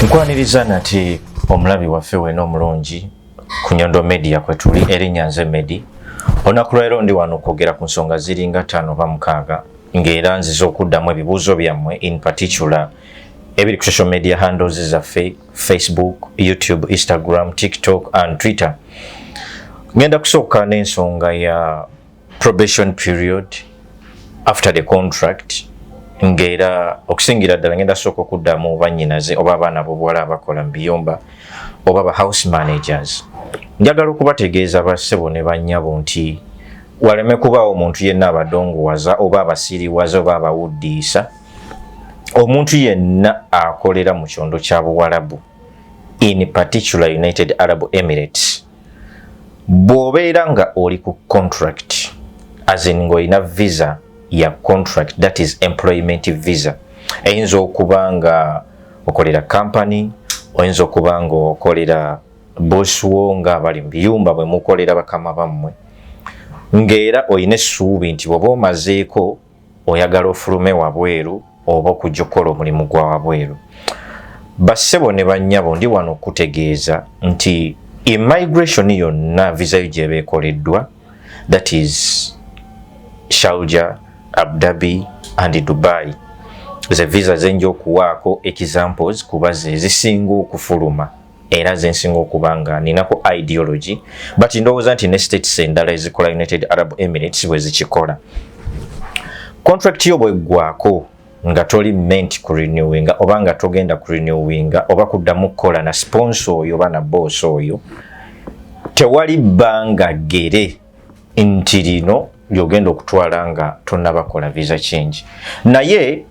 Nkwaniriza nati omulabi waffe wena omulungi ku Nyondo Media kwetuli erinnya nze Medi. Olunaku lwaleero ndi wano okwogera ku nsonga ziringa 5 oba 6 ng'era nziza okuddamu ebibuuzo byammwe, in particular ebiri ku social media handles zaffe Facebook, YouTube, Instagram, TikTok and Twitter. Ngenda kusooka n'ensonga ya probation period after the contract, ng'era okusingira ddala ngenda sooka okuddamu bannyinaze oba abaana b'obuwala abakola mu biyumba oba ba house managers. Njagala okubategeeza bassebo ne bannyabo nti waleme kubaawo omuntu yenna abadongowaza oba abasiriwaza oba abawuddiisa. Omuntu yenna akolera mu kyondo kya Buwarabu, in particular United Arab Emirates, bw'obeera nga oli ku contract, as in ng'olina visa ya contract, that is employment visa, eyinza okuba nga okolera company, oyinza okuba nga okolera boss wo nga bali mu biyumba bwe mukolera bakama bammwe, ng'era oyina essuubi nti bw'oba omazeeko oyagala ofulume wabweru oba okujja okukola omulimu gwa wabweru. Bassebo ne bannyabo ndi wano okutegeeza nti immigration yonna visa yo gy'eba ekoleddwa, that is Sharjah, Abu Dhabi and Dubai, ze visa zenja okuwaako examples kuba ze zisinga okufuluma era zensinga okuba nga ninako ideology, but ndowooza nti ne states endala ezikola United Arab Emirates bwe zikikola. Contract yo bweggwaako nga toli meant ku renewinga oba nga togenda ku renewinga oba kuddamu kukola na sponsor oyo oba na boss oyo, tewali bbanga gere nti lino lyogenda okutwala nga tonnabakola visa change. Naye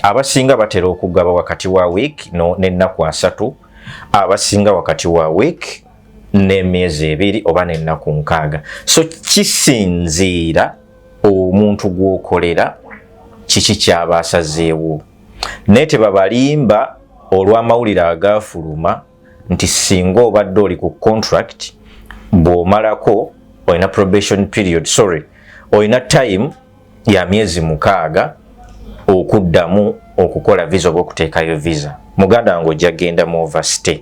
abasinga batera okugaba wakati wa week n'ennaku 3, abasinga wakati wa week n'emyezi 2 oba n'ennaku 6. So kisinziira omuntu gw'okolera kiki kyaba asazeewo. Naye tebabalimba olw'amawulire agafuluma nti singa obadde oli ku contract bw'omalako oyina probation period, oyina time ya myezi 6 okuddamu okukola visa oba okuteekayo visa. Muganda wange ojja genda mu overstay.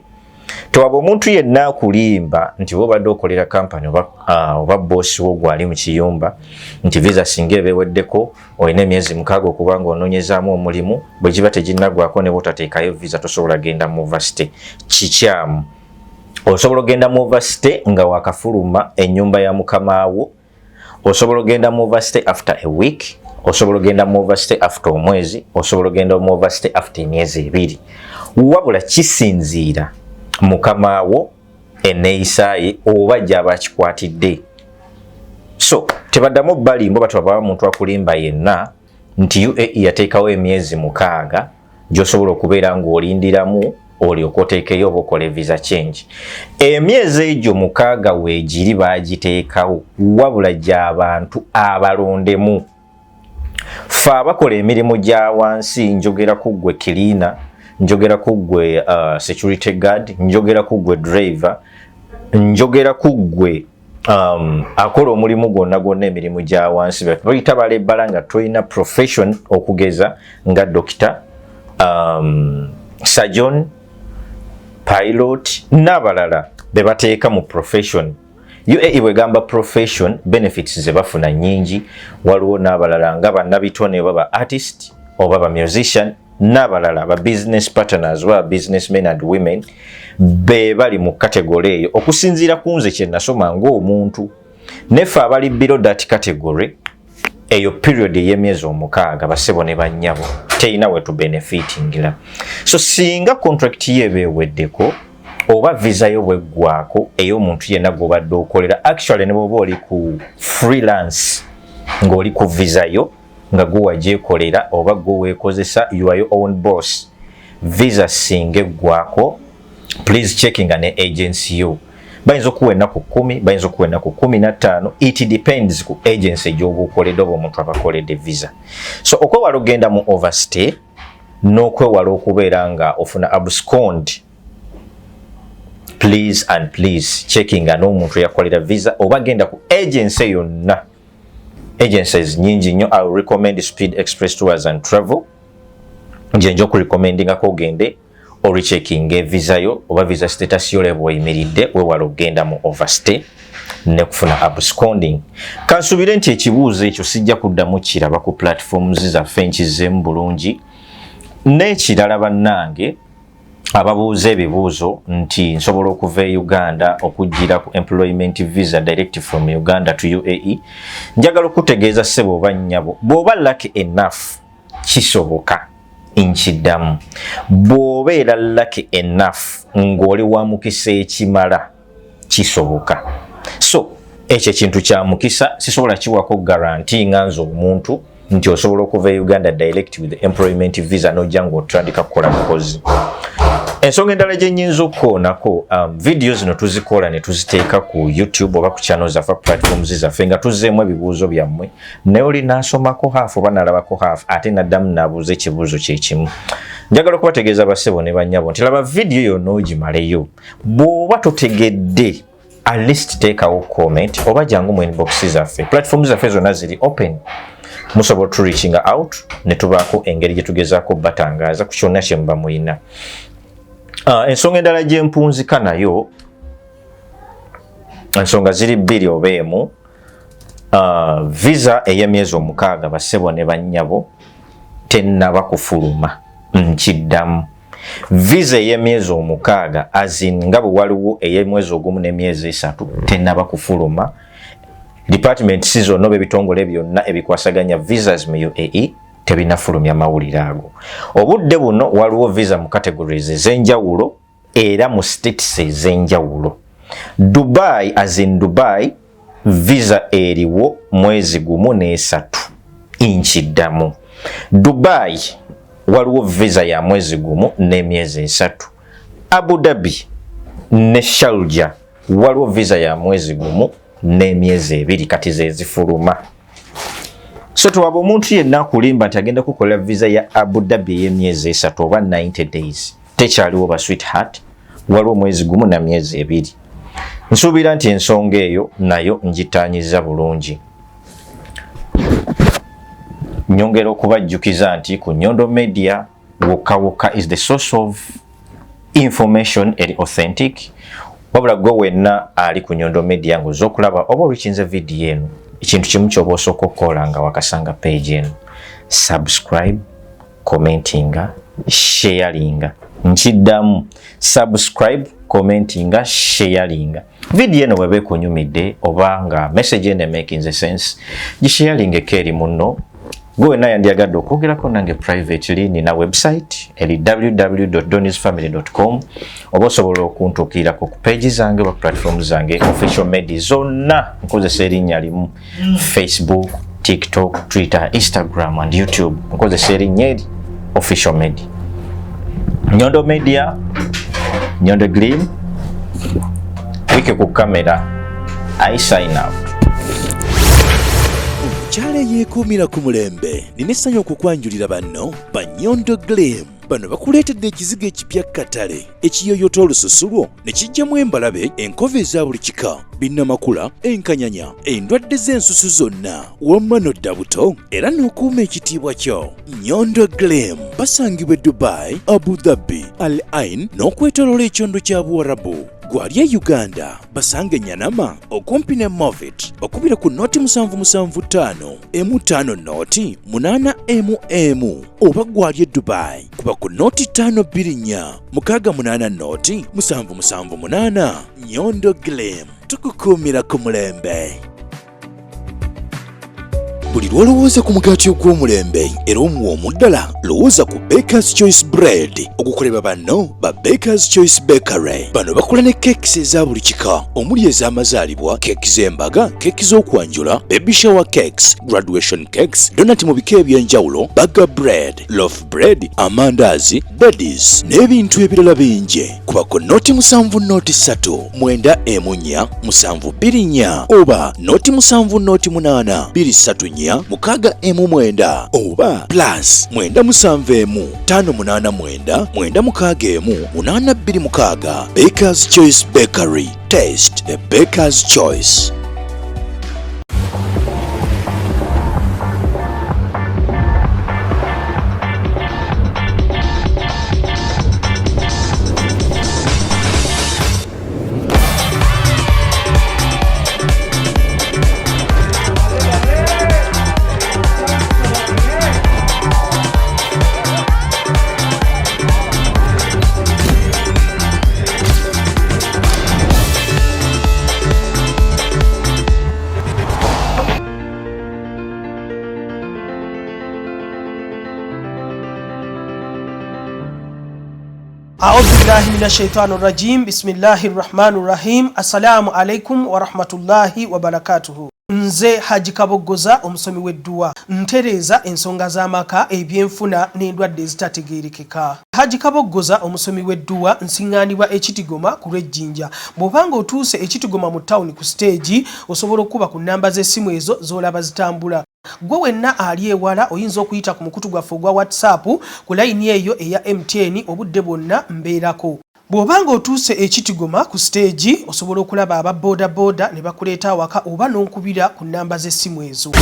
Tewaba omuntu yenna akulimba nti bw'obadde okolera company oba boss wo gwali mu kiyumba nti visa singa ebeeweddeko oyina emyezi 6 okuba nga onoonyezaamu omulimu, bwe kiba teginnaggwako ne bw'otateekayo visa tosobola genda mu overstay. Kikyamu. Osobola ogenda mu overstay nga wakafuluma ennyumba ya mukamaawo, osobola ogenda mu overstay after a week, osobola ogenda mu overstay after omwezi, osobola ogenda mu overstay after emyezi 2. Wabula kisinziira mukamaawo enneeyisaaye oba gy'aba akikwatidde. So tebaddamu balimbo batwaba muntu akulimba yenna nti UAE yateekawo emyezi 6 gy'osobola okubeera ng'olindiramu olyoka oteekeyo oba okole visa change. Emyezi egyo 6 weegiri baagiteekawo, wabula gy'abantu abalondemu. Ffe abakola emirimu gya wansi, njogera ku ggwe cleaner, njogera ku ggwe security guard, njogera ku ggwe driver, njogera ku ggwe akola omulimu gwonna emirimu gya wansi, bayita balebbala nga tolina profession okugeza nga doctor, surgeon, pilot n'abalala be bateeka mu profession. UAE bwegamba profession, benefits ze bafuna nyingi. Waliwo n'abalala nga bannabitone oba ba artist oba ba musician, n'abalala ba business partners oba businessmen and women be bali mu category eyo okusinziira ku nze kye nasoma ng'omuntu. Neffe abali below that category, eyo period ey'emyezi 6 bassebo ne bannyabo teyina we tu benefitingira. So singa contract ye ebeeweddeko oba visa yo bweggwaako ey'omuntu yenna gw'obadde okolera, actually ne bw'oba oli ku freelance ng'oli ku visa yo nga gwe wagyekolera oba gwe weekozesa, you are your own boss, visa singa eggwaako, please checkinga ne agency yo. Bayinza okuwa ennaku 10, bayinza okuwa ennaku 15, it depends ku agency gy'oba okoledde oba omuntu abakoledde visa. So okwewala ogenda mu overstay n'okwewala okubeera nga ofuna abscond, please and please checkinga n'omuntu yakolera visa oba genda ku agency yonna. Agencies nyingi nnyo. I will recommend Speed Express Tours and Travel. Nje njo ku recommendinga ko gende orichecking visa yo oba visa status yo lebo oyimiridde wewala okgenda mu overstay ne kufuna absconding. Kansubire nti ekibuuzo ekyo sijja kuddamu kiraba ku platforms zaffe nkizeemu bulungi. N'ekirala bannange ababuuza ebibuuzo nti nsobola okuva e Uganda okujjira ku employment visa direct from Uganda to UAE, njagala okutegeeza ssebo oba nnyabo bw'oba lucky enough kisoboka nkiddamu. Bw'obeera lucky enough ng'oli wa mukisa ekimala kisoboka. So ekyo ekintu kya mukisa sisobola kiwako guarantee nga nze omuntu nti osobola okuva e Uganda direct with the employment visa n'ojja ng'otandika kukola mukozi. Ensonga endala gye nnyinza okukoonako video zino tuzikola ne tuziteeka ku YouTube oba ku channel zaffe platforms zaffe nga tuzzeemu ebibuuzo byammwe naye oli n'asomako haafu oba n'alabako haafu ate n'addamu n'abuuza ekibuuzo kye kimu. Njagala okubategeeza bassebo ne bannyabo nti laba video yonna ogimaleyo bw'oba totegedde at least teekawo comment oba jangu mu inbox zaffe. Platforms zaffe zonna ziri open. Musobola to reaching out ne tubaako engeri gye tugezaako batangaaza ku kyonna kye muba muyina. Ensonga endala gye mpunzika nayo ensonga ziri bbiri oba emu. Visa ey'emyezi 6 bassebo ne bannyabo tennaba kufuluma nkiddamu. Visa ey'emyezi 6 azin nga bwe waliwo ey'emwezi 1 n'emyezi 3 tennaba kufuluma. Department season no bebitongole byonna ebikwasaganya visas mu UAE tebinafulumya mawulire ago. Obudde buno waliwo visa mu categories ez'enjawulo era mu states ez'enjawulo. Dubai as in Dubai visa eriwo mwezi 1 ne 3 nkiddamu. Dubai waliwo visa ya mwezi 1 n'emyezi 3. Abu Dhabi ne Sharjah waliwo visa ya mwezi 1 n'emyezi 2 kati ze zifuluma. So tuwaba omuntu yenna akulimba nti agenda kukola visa ya Abu Dhabi y'emyezi 3 oba 90 days tekyaliwo ba sweetheart, waliwo mwezi 1 na myezi 2. Nsuubira nti ensonga eyo nayo ngitaanyiza bulungi. Nyongera okubajjukiza nti ku Nyondo Media wokka is the source of information eri authentic. Wabula gwe wenna ali ku Nyondo Media ng'ozza okulaba oba olikinze video eno ekintu kimu ky'oba osooka okukola nga wakasanga page eno subscribe, commentinga, sharinga. Nkiddamu subscribe, commentinga, sharinga. Video eno bw'eba ekunyumidde oba nga message eno making sense gisharinga Ekiri munno. Gwe wenna yandyagadde okwogerako nange privately nina website eri www.donisfamily.com oba osobola okuntuukirako ku page zange oba platform zange official media zonna nkozesa erinnya limu Facebook, TikTok, Twitter, Instagram and YouTube nkozesa erinnya eri official media. Nyondo Media, Nyondo Gleam, wike ku kamera. I sign out. Chale yeekuumira ku mulembe nina essanyu okukwanjulira banno ba Nyondo Gleam. Bano bakuleetedde ekizigo ekipya katale ekiyoyota olususu lwo ne kijjamu embalabe, enkova eza buli kika, binnamakula, enkanyanya, endwadde z'ensusu zonna wamma n'odda buto era n'okuuma ekitiibwa kyo. Nyondo Gleam basangibwa e Dubai, Abu Dhabi, Al Ain n'okwetooloola ekyondo kya Buwarabu. Gwali e Uganda basange Nyanama okumpi ne Movit okubira ku noti 775 M5 noti 8 oba gwali e Dubai kuba ku noti 524 680 noti 778. Nyondo Gleam tukukuumira ku mulembe. Buli lwolowooza ku mugaati ogw'omulembe era omuwoomu ddala lowooza ku Baker's Choice Bread okukolebwa banno ba Baker's Choice Bakery. Bano bakola ne cakes eza buli kika omuli ez'amazaalibwa, keeki z'embaga, keeki z'okwanjula, baby shower cakes, graduation cakes, donut mu bika eby'enjawulo, burger bread, loaf bread, amandaazi, daddies n'ebintu ebirala bingi. Kuba ku noti 7 noti 3 9 4 7 oba noti 7 noti 8 2 6 9 oba plus 9 7 5 8 9 8 Baker's Choice Bakery. Taste the Baker's Choice. A'udhu billahi minash shaitanir rajim. Bismillahir rahmanir rahim. Assalamu alaikum wa rahmatullahi wa barakatuhu. Nze Haji Kaboggoza omusomi w'edduwa ntereza ensonga z'amaka ebyenfuna n'endwadde ezitategeerekeka. Haji Kaboggoza omusomi w'edduwa nsiŋŋaanibwa Ekitigoma ku lw'Ejjinja. Bw'obanga otuuse Ekitigoma mu ttawuni ku stage osobola okuba ku nnamba z'essimu ezo z'olaba zitambula. Gwe wenna ali ewala oyinza okuyita ku mukutu gwaffe ogwa WhatsApp ku layini eyo eya MTN obudde bwonna mbeerako. Bw'obanga otuuse Ekitigoma ku stage osobola okulaba aba boda ne bakuleeta awaka oba n'onkubira ku nnamba z'essimu ezo.